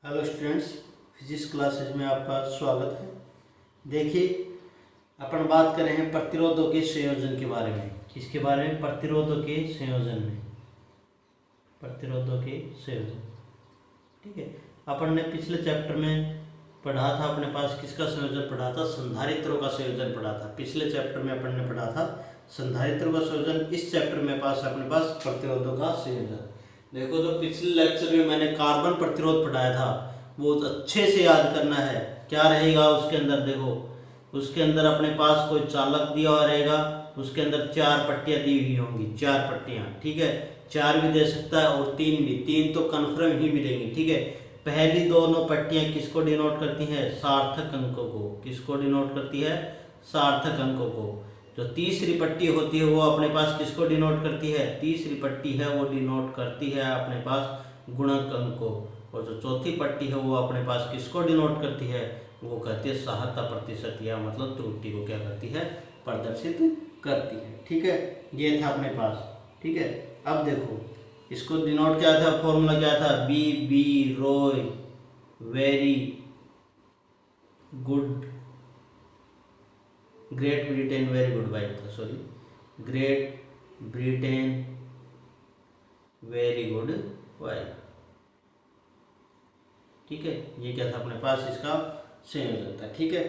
Hello students, physics classes में आपका स्वागत है। देखिए, अपन बात कर रहे हैं प्रतिरोधों के संयोजन के बारे में। किसके बारे में? प्रतिरोधों के संयोजन में। प्रतिरोधों के संयोजन, ठीक है। अपन ने पिछले चैप्टर में पढ़ा था, अपने पास किसका संयोजन पढ़ा था? संधारित्रों का संयोजन पढ़ा था। पिछले चैप्टर में अपन ने पढ़ा था संधारित्रों का संयोजन। इस चैप्टर में अपने पास प्रतिरोधों का संयोजन। देखो, जो पिछले लेक्चर में मैंने कार्बन प्रतिरोध पढ़ाया था वो अच्छे से याद करना है। क्या रहेगा उसके अंदर? देखो, उसके अंदर अपने पास कोई चालक दिया हुआ रहेगा, उसके अंदर 4 पट्टियां दी हुई होंगी, 4 पट्टियां, ठीक है। 4 भी दे सकता है और 3 भी, 3 तो कन्फर्म ही मिलेंगी, ठीक है। पहली दोनों पट्टियां किसको डिनोट करती है? सार्थक अंकों को। किसको डिनोट करती है? सार्थक अंकों को। जो तीसरी पट्टी होती है वो अपने पास किसको डिनोट करती है? तीसरी पट्टी है वो डिनोट करती है अपने पास गुणक अंक को। और जो चौथी पट्टी है वो अपने पास किसको डिनोट करती है? वो कहती है सहायता प्रतिशत, या मतलब त्रुटि को क्या करती है? प्रदर्शित करती है, ठीक है। ये था अपने पास, ठीक है। अब देखो, इसको डिनोट क्या था? फॉर्मूला क्या था? B Roy very good, great Britain very good wife था, sorry, great Britain very good wife, ठीक है। ये क्या था अपने पास? इसका संयोजन था, ठीक है।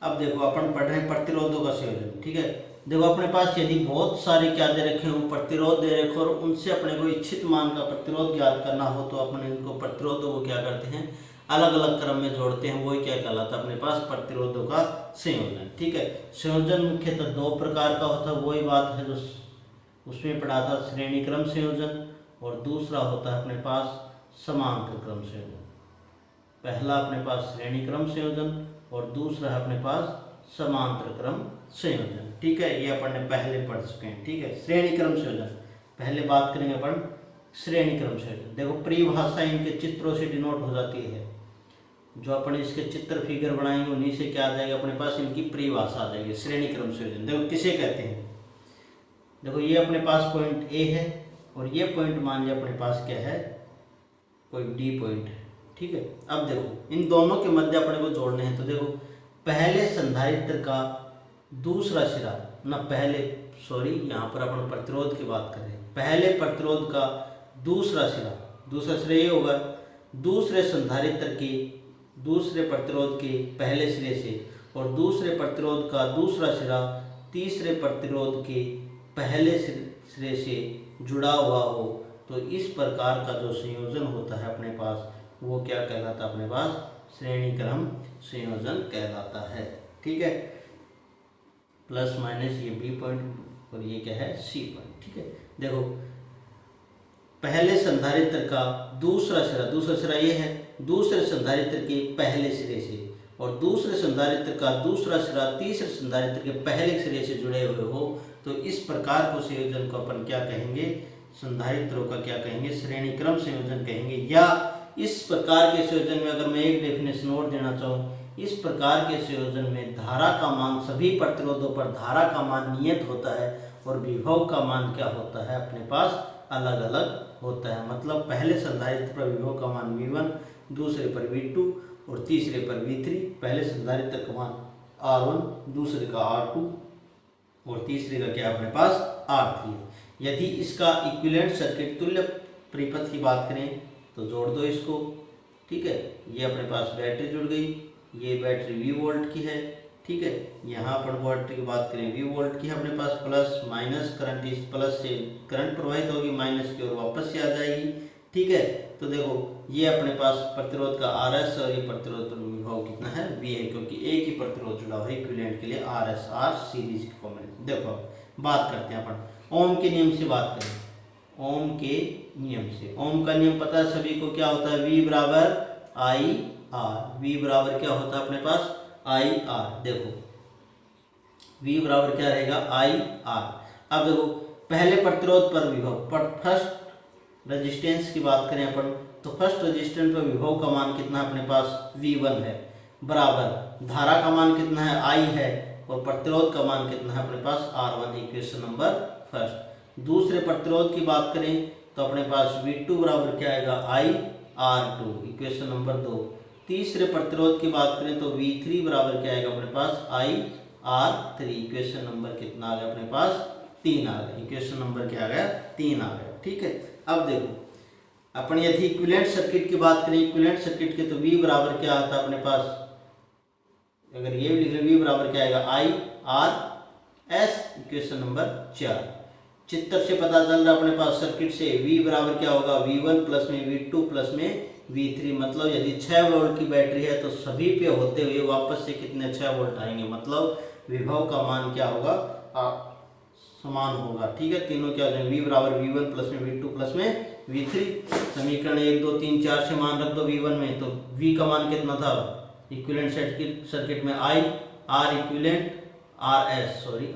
अब देखो, अपन पढ़ रहे हैं प्रतिरोधों का संयोजन, ठीक है। देखो, अपने पास यदि बहुत सारे क्या दे रखे हो, प्रतिरोध दे रखे और उनसे अपने को इच्छित मान का प्रतिरोध ज्ञात करना हो तो अपने इनको प्रतिरोधों को क्या करते हैं? अलग अलग क्रम में जोड़ते हैं। वही क्या कहलाता है? अपने पास प्रतिरोधों का संयोजन, ठीक है। संयोजन मुख्यतः 2 प्रकार का होता है। वही बात है जो उसमें पढ़ा था, श्रेणी क्रम संयोजन, और दूसरा होता है अपने पास समांतर क्रम संयोजन। पहला अपने पास श्रेणी क्रम संयोजन और दूसरा है अपने पास समांतर क्रम संयोजन, ठीक है। ये अपन ने पहले पढ़ चुके हैं, ठीक है। श्रेणी क्रम संयोजन पहले बात करेंगे अपन। श्रेणी क्रम संयोजन देखो, परिभाषा इनके चित्रों से डिनोट हो जाती है। जो अपन इसके चित्र फिगर बनाएंगे उन्हीं से क्या आ जाएगा अपने पास? इनकी परिभाषा आ जाएगी। श्रेणी क्रम संयोजन देखो किसे कहते हैं? देखो, ये अपने पास पॉइंट ए है और ये पॉइंट मान लिया अपने पास क्या है? कोई डी पॉइंट है, ठीक है। अब देखो, इन दोनों के मध्य अपने को जोड़ने हैं। तो देखो, पहले संधारित्र का दूसरा सिरा ना, पहले, सॉरी, यहाँ पर अपन प्रतिरोध की बात कर रहे हैं। पहले प्रतिरोध का दूसरा सिरा ये होगा दूसरे संधारित्र के दूसरे प्रतिरोध के पहले सिरे से, और दूसरे प्रतिरोध का दूसरा सिरा तीसरे प्रतिरोध के पहले सिरे से जुड़ा हुआ हो। तो इस प्रकार का जो संयोजन होता है अपने पास वो क्या कहलाता है? अपने पास श्रेणी क्रम संयोजन कहलाता है, ठीक है। प्लस माइनस ये बी पॉइंट और ये क्या है? सी पॉइंट, ठीक है। देखो, पहले संधारित्र का दूसरा सिरा ये है दूसरे संधारित्र के पहले सिरे से, और दूसरे संधारित्र का दूसरा सिरा तीसरे संधारित्र के पहले सिरे से जुड़े हुए हो। तो इस प्रकार को संयोजन को अपन क्या कहेंगे? संधारित्रों का क्या कहेंगे? श्रेणी क्रम संयोजन कहेंगे। या इस प्रकार के संयोजन में अगर मैं एक डेफिनेशन और देना चाहूँ, इस प्रकार के संयोजन में धारा का मान, सभी प्रतिरोधों पर धारा का मान नियत होता है और विभव का मान क्या होता है? अपने पास अलग अलग होता है। मतलब पहले संधारित्र पर विभव का मान V1, दूसरे पर V2 और तीसरे पर V3। पहले संधारित्र का मान R1, दूसरे का R2 और तीसरे का क्या अपने पास? R3। यदि इसका इक्विवेलेंट सर्किट, तुल्य परिपथ की बात करें तो जोड़ दो इसको, ठीक है। ये अपने पास बैटरी जुड़ गई, ये बैटरी V वोल्ट की है, ठीक है। यहाँ पर वोल्ट की बात करें, V वोल्ट की है अपने पास। प्लस माइनस करंट, इस प्लस से करंट प्रवाहित होगी, माइनस की ओर वापस से आ जाएगी, ठीक है। तो देखो, ये अपने पास प्रतिरोध का RS और ये प्रतिरोध पर विभव कितना है? V है, क्योंकि एक ही प्रतिरोध जुड़ा हुआ है इक्विवेलेंट के लिए, RS R सीरीज की कॉम्बिनेशन। देखो, बात करते हैं अपन ओम के नियम से। बात करें ओम के नियम से। ओम का नियम पता है सभी को, क्या होता है? V बराबर I R। V बराबर क्या होता है अपने पास? I R। देखो, V बराबर क्या रहेगा? I R। अब देखो, पहले प्रतिरोध पर विभव, पर फर्स्ट रेजिस्टेंस की बात करें अपन, तो फर्स्ट रेजिस्टेंस पर विभव का मान कितना अपने पास? V1 है, बराबर धारा का मान कितना है? I है, और प्रतिरोध का मान कितना है अपने पास? R1। Equation number first. दूसरे प्रतिरोध की बात करें तो अपने पास V2 बराबर क्या आएगा? I R2, equation number 2। तीसरे प्रतिरोध की बात करें तो V3 बराबर क्या आएगा अपने पास IR3, इक्वेशन नंबर कितना आ गया अपने पास 3 आ गया, इक्वेशन नंबर क्या आ गया 3 आ गया। ठीक है, अब देखो अपन यदि इक्विवेलेंट सर्किट की बात करें, इक्विवेलेंट सर्किट के तो V बराबर क्या आता है अपने पास, अगर ये लिख रहे V बराबर क्या आएगा IRS, इक्वेशन नंबर 4। चित्र से पता चल रहा है अपने पास सर्किट से V बराबर क्या होगा V1 प्लस में V2 प्लस में V3, मतलब यदि 6 वोल्ट की बैटरी है तो सभी पे होते हुए वापस से कितने 6 वोल्ट आएंगे, मतलब विभव का मान क्या होगा समान होगा। ठीक है, तीनों क्या हो जाएंगे V बराबर V1 प्लस में V2 प्लस में V3। समीकरण 1 2 3 4 से मान रख दो V1 में, तो V का मान कितना था इक्विवेलेंट सर्किट में I R इक्विवेलेंट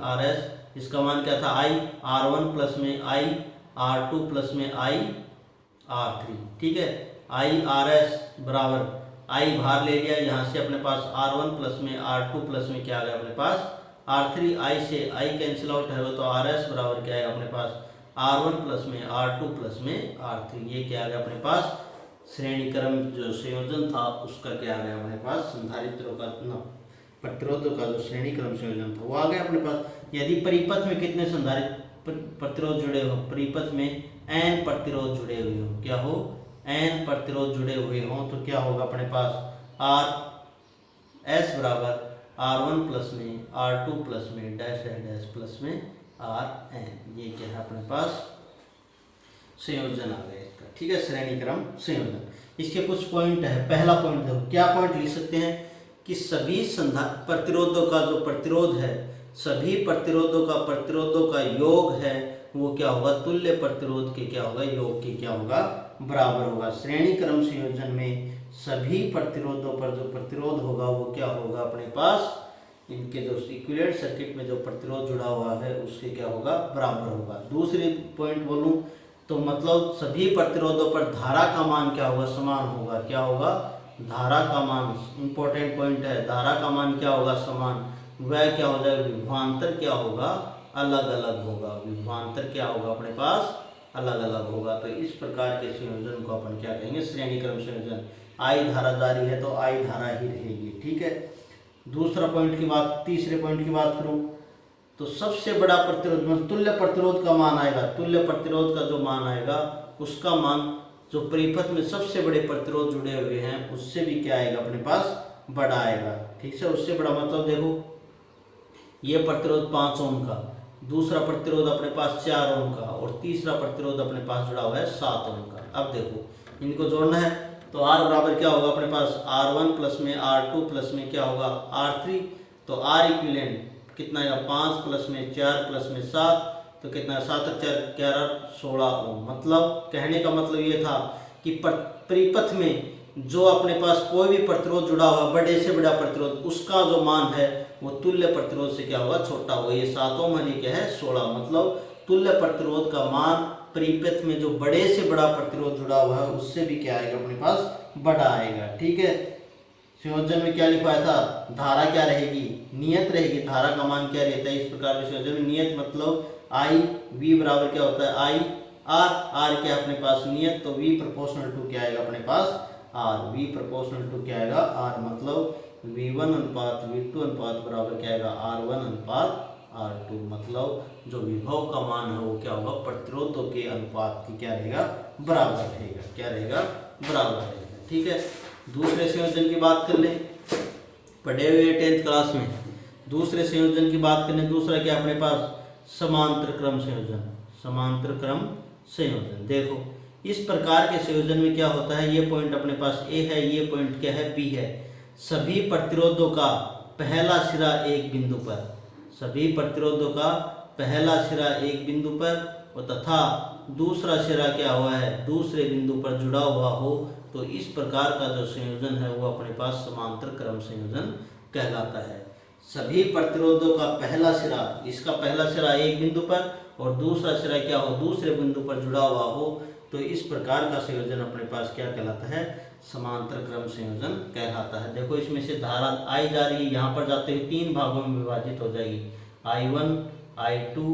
RS, इसका मान क्या था I R1 प्लस में I R2 प्लस में I R3। ठीक है, I RS बराबर I बाहर ले लिया, यहाँ से अपने पास R1 प्लस में R2 प्लस में क्या आ गया अपने पास R3, I से I कैंसिल आउट है तो RS बराबर क्या आएगा अपने पास R1 प्लस में R2 प्लस में R3, ये क्या आ गया अपने पास श्रेणी क्रम जो संयोजन था उसका क्या आ गया अपने पास संधारित्रों का प्रतिरोधों का जो श्रेणी क्रम संयोजन था वो आ गया अपने पास। यदि परिपथ में कितने संधारित्र प्रतिरोध जुड़े हो, परिपथ में n प्रतिरोध जुड़े हुए हो, क्या हो n प्रतिरोध जुड़े हुए हो, तो क्या होगा अपने पास RS बराबर R1 प्लस में R2 प्लस में डैश डैश प्लस में RN, ये क्या है अपने पास संयोजन आ गया इसका। ठीक है, श्रेणी क्रम संयोजन। इसके कुछ पॉइंट है। पहला पॉइंट देखो, क्या पॉइंट लिख सकते हैं कि सभी प्रतिरोधों का जो प्रतिरोध है, सभी प्रतिरोधों का योग है वो क्या होगा तुल्य प्रतिरोध के क्या होगा योग के क्या होगा बराबर होगा। श्रेणी क्रम संयोजन में सभी प्रतिरोधों पर जो प्रतिरोध होगा वो क्या होगा अपने पास इनके जो इक्विवेलेंट सर्किट में जो प्रतिरोध जुड़ा हुआ है उसके क्या होगा बराबर होगा। दूसरी पॉइंट बोलूं तो मतलब सभी प्रतिरोधों पर धारा का मान क्या होगा समान होगा। क्या होगा धारा का मान, इंपॉर्टेंट पॉइंट है, धारा का मान क्या होगा समान, वह क्या हो जाएगा विभवांतर क्या होगा अलग अलग होगा, विभवांतर क्या होगा अपने पास अलग अलग होगा। तो इस प्रकार के संयोजन को अपन क्या कहेंगे श्रेणी क्रम संयोजन। आई धारा जारी है तो आई धारा ही रहेगी। ठीक है, दूसरा पॉइंट की बात, तीसरे पॉइंट की बात करूं तो सबसे बड़ा प्रतिरोध मतलब तुल्य प्रतिरोध का मान आएगा, तुल्य प्रतिरोध का जो मान आएगा उसका मान जो परिपथ में सबसे बड़े प्रतिरोध जुड़े हुए हैं उससे भी क्या आएगा अपने पास बड़ा आएगा। ठीक है, उससे बड़ा मतलब देखो ये प्रतिरोध 5 ओम का, दूसरा प्रतिरोध अपने पास 4 ओम का और तीसरा प्रतिरोध अपने पास जुड़ा हुआ है 7 ओम का। अब देखो इनको जोड़ना है तो R बराबर क्या होगा अपने पास R1 प्लस में R2 प्लस में क्या होगा R3, तो R इक्विवेलेंट कितना आएगा 5 प्लस में 4 प्लस में 7, तो कितना 7 4 11 16 ओम। मतलब कहने का मतलब ये था कि परिपथ में जो अपने पास कोई भी प्रतिरोध जुड़ा हुआ बड़े से बड़ा प्रतिरोध उसका जो मान है वो तुल्य प्रतिरोध से क्या होगा छोटा होगा। ये 7 ओम है, क्या है 16, मतलब तुल्य प्रतिरोध का मान परिपथ में जो बड़े से बड़ा प्रतिरोध जुड़ा हुआ है उससे भी क्या आएगा अपने पास बड़ा आएगा। ठीक है, संयोजन में क्या लिखवाया था धारा क्या रहेगी नियत रहेगी, धारा का मान क्या रहता है इस प्रकार के संयोजन में नियत मतलब आई वी बराबर क्या होता है आई आर, आर क्या अपने पास नियत, तो वी प्रोपोर्शनल टू क्या आएगा अपने पास आर, वी प्रोपोर्शनल टू क्या आएगा आर, मतलब V1 अनुपात V2 अनुपात बराबर क्या आएगा R1 अनुपात R2, मतलब जो विभव का मान है वो क्या होगा प्रतिरोधों के अनुपात की क्या रहेगा बराबर रहेगा, क्या रहेगा बराबर रहेगा। ठीक है, दूसरे संयोजन की बात कर लें, पढ़े हुए 10th क्लास में दूसरे संयोजन की बात करें, दूसरा क्या अपने पास समांतर क्रम संयोजन, समांतर क्रम संयोजन। देखो इस प्रकार के संयोजन में क्या होता है, ये पॉइंट अपने पास ए है, ये पॉइंट क्या है बी है। सभी प्रतिरोधों का पहला सिरा एक बिंदु पर, सभी प्रतिरोधों का पहला सिरा एक बिंदु पर और तथा दूसरा सिरा क्या हुआ है दूसरे बिंदु पर जुड़ा हुआ हो, तो इस प्रकार का जो संयोजन है वो अपने पास समांतर क्रम संयोजन कहलाता है। सभी प्रतिरोधों का पहला सिरा, इसका पहला सिरा एक बिंदु पर और दूसरा सिरा क्या हो दूसरे बिंदु पर जुड़ा हुआ हो, तो इस प्रकार का संयोजन अपने पास क्या कहलाता है समांतर क्रम संयोजन कहलाता है। देखो इसमें से धारा आई जा रही है, यहाँ पर जाते हुए 3 भागों में विभाजित हो जाएगी, I1 I2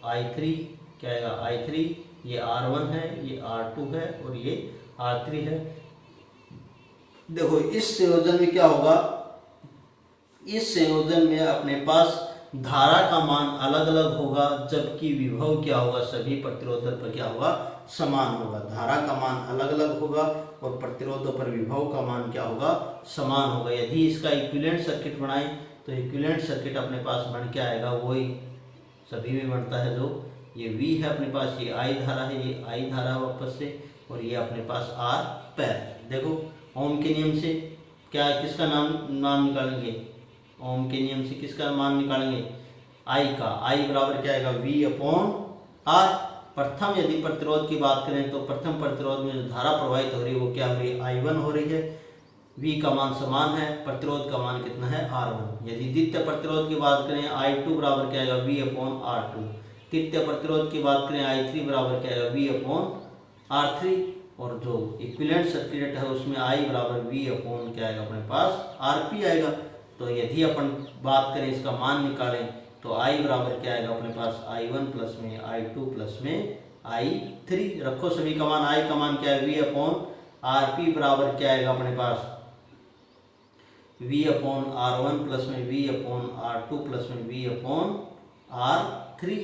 I3, क्या आएगा I3, ये R1 है, ये R2 है और ये R3 है। देखो इस संयोजन में क्या होगा, इस संयोजन में अपने पास धारा का मान अलग अलग होगा, जबकि विभव क्या होगा, सभी प्रतिरोधों पर क्या होगा, समान होगा। धारा का मान अलग अलग होगा और प्रतिरोधों पर विभव का मान क्या होगा, समान होगा। यदि इसका इक्विवेलेंट सर्किट बनाएं तो इक्विवेलेंट सर्किट अपने पास बन के आएगा, वही सभी में बनता है। जो ये V है अपने पास, ये I धारा है, ये I धारा है वापस से, और ये अपने पास R पैर। देखो ओम के नियम से क्या, किसका मान निकालेंगे, ओम के नियम से किसका मान निकालेंगे, I का। I बराबर क्या आएगा, V/R। प्रथम यदि प्रतिरोध की बात करें तो प्रथम प्रतिरोध में जो धारा प्रवाहित हो रही है वो क्या हो रही है, I1 हो रही है। V का मान समान है, प्रतिरोध का मान कितना है, R1। यदि द्वितीय प्रतिरोध की बात करें I2 बराबर क्या आएगा, V/R2। तृतीय प्रतिरोध की बात करें I3 बराबर क्या आएगा, V/R3। और जो इक्विवेलेंट सर्किट है उसमें I बराबर V क्या आएगा अपने पास, RP आएगा। तो यदि अपन बात करें इसका मान निकालें तो I बराबर क्या आएगा अपने पास, I1 प्लस में I2 प्लस में I3। रखो सभी का मान, I का मान क्या है, V/RP बराबर क्या आएगा अपने पास, V/R1 प्लस में V/R2 प्लस में V/R3।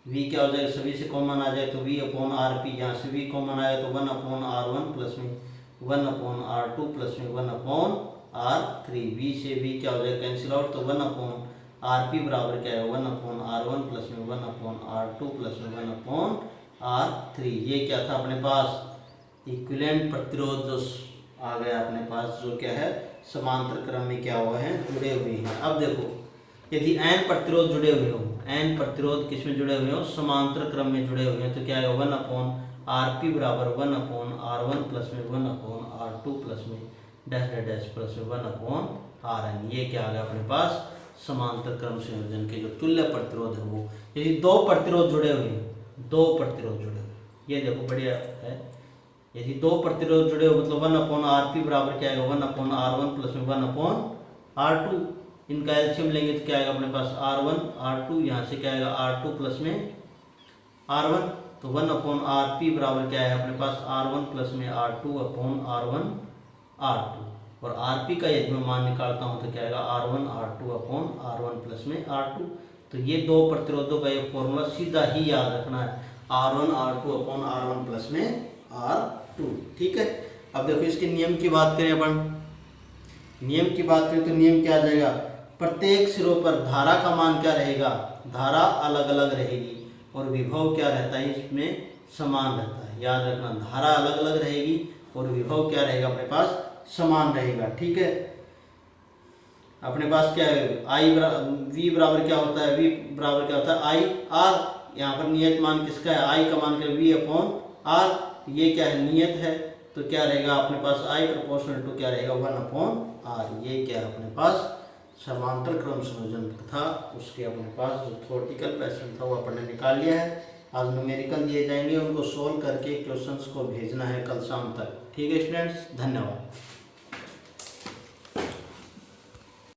V क्या हो जाएगा, सभी से कॉमन आ जाए तो V/RP, यहाँ से V कॉमन आएगा तो 1/R1 प्लस में 1/R2 प्लस में 1/R3। V से V क्या हो जाएगा, कैंसिल आउट, तो 1/RP बराबर क्या है, 1/R1 प्लस में 1/R2 प्लस में 1/R3। ये क्या था अपने पास, इक्विवेलेंट प्रतिरोध जो आ गया अपने पास, जो क्या है समांतर क्रम में क्या हुआ है, जुड़े हुए हैं। अब देखो यदि n प्रतिरोध जुड़े हुए हो, n प्रतिरोध किस में जुड़े हुए हो, समांतर क्रम में जुड़े हुए हैं, तो क्या है 1/RP बराबर 1/R1 प्लस में 1/R2 प्लस में डैश डैश डैश प्लस में 1/Rn। ये क्या आ गया अपने पास, समांतर क्रम संयोजन के जो तुल्य प्रतिरोध है वो। यदि दो प्रतिरोध जुड़े हुए हैं, दो प्रतिरोध जुड़े हुए, ये देखो बढ़िया है, यदि दो प्रतिरोध जुड़े हो मतलब 1/RP बराबर क्या आएगा, 1/R1 प्लस में 1/R2। इनका एलसीएम लेंगे तो क्या आएगा अपने पास, R1 R2, यहाँ से क्या आएगा R2 प्लस में R1। तो 1/RP बराबर क्या है अपने पास, R1 प्लस में R2/R1 R2। और RP का यदि मैं मान निकालता हूँ तो क्या आएगा, R1 R2/R1 प्लस में R2। तो ये दो प्रतिरोधों का ये फॉर्मूला सीधा ही याद रखना है, R1 R2/R1 प्लस में R2। ठीक है। अब देखो इसके नियम की बात करें अपन, नियम की बात करें तो नियम क्या आ जाएगा, प्रत्येक सिरों पर धारा का मान क्या रहेगा, धारा अलग अलग रहेगी और विभव क्या रहता है, इसमें समान रहता है। याद रखना, धारा अलग अलग रहेगी और विभव क्या रहेगा अपने पास, समान रहेगा। ठीक है। अपने पास क्या है, V बराबर क्या होता है, V बराबर क्या होता है, IR। यहाँ पर नियत मान किसका है, I का मान क्या, V/R। ये क्या है, नियत है, तो क्या रहेगा अपने पास I प्रोपोर्शनल टू क्या रहेगा, 1/R। ये क्या है अपने पास, समांतर क्रम संयोजन था, उसके अपने पास जो थ्योरेटिकल क्वेश्चन था वो अपन ने निकाल लिया है। आज न्यूमेरिकल दिए जाएंगे, उनको सोल्व करके क्वेश्चंस को भेजना है कल शाम तक। ठीक है स्टूडेंट्स, धन्यवाद।